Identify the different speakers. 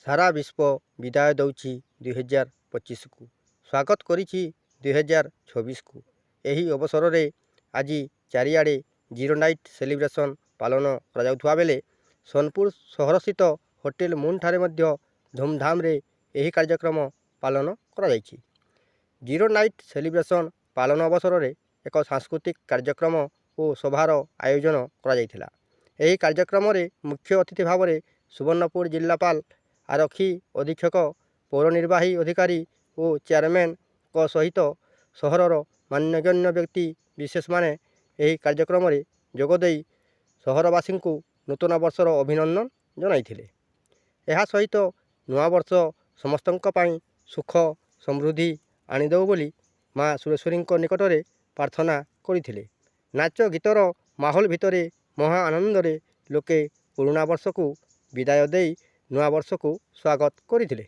Speaker 1: ସାରା ବିଶ୍ୱ ବିଦାୟ ଦେଉଛି 2025କୁ, ସ୍ୱାଗତ କରିଛି 2026କୁ। ଏହି ଅବସରରେ ଆଜି ଚାରିଆଡ଼େ ଜିରୋ ନାଇଟ୍ ସେଲିବ୍ରେସନ୍ ପାଳନ କରାଯାଉଥିବା ବେଳେ ସୋନପୁର ସହରସ୍ଥିତ ହୋଟେଲ ମୁନ୍ଠାରେ ମଧ୍ୟ ଧୁମ୍‌ଧାମ୍‌ରେ ଏହି କାର୍ଯ୍ୟକ୍ରମ ପାଳନ କରାଯାଇଛି। ଜିରୋ ନାଇଟ୍ ସେଲିବ୍ରେସନ୍ ପାଳନ ଅବସରରେ ଏକ ସାଂସ୍କୃତିକ କାର୍ଯ୍ୟକ୍ରମ ଓ ସଭାର ଆୟୋଜନ କରାଯାଇଥିଲା। ଏହି କାର୍ଯ୍ୟକ୍ରମରେ ମୁଖ୍ୟ ଅତିଥି ଭାବରେ ସୁବର୍ଣ୍ଣପୁର ଜିଲ୍ଲାପାଳ, ଆରକ୍ଷୀ ଅଧୀକ୍ଷକ, ପୌର ନିର୍ବାହୀ ଅଧିକାରୀ ଓ ଚେୟାରମ୍ୟାନ୍‌ଙ୍କ ସହିତ ସହରର ମାନ୍ୟଗଣ୍ୟ ବ୍ୟକ୍ତି ବିଶେଷମାନେ ଏହି କାର୍ଯ୍ୟକ୍ରମରେ ଯୋଗଦେଇ ସହରବାସୀଙ୍କୁ ନୂତନ ବର୍ଷର ଅଭିନନ୍ଦନ ଜଣାଇଥିଲେ। ଏହା ସହିତ ନୂଆବର୍ଷ ସମସ୍ତଙ୍କ ପାଇଁ ସୁଖ ସମୃଦ୍ଧି ଆଣିଦେଉ ବୋଲି ମା ସୁରେଶ୍ୱରୀଙ୍କ ନିକଟରେ ପ୍ରାର୍ଥନା କରିଥିଲେ। ନାଚ ଗୀତର ମାହୋଲ ଭିତରେ ମହା ଆନନ୍ଦରେ ଲୋକେ ପୁରୁଣା ବର୍ଷକୁ ବିଦାୟ ଦେଇ ନୂଆବର୍ଷକୁ ସ୍ୱାଗତ କରିଥିଲେ।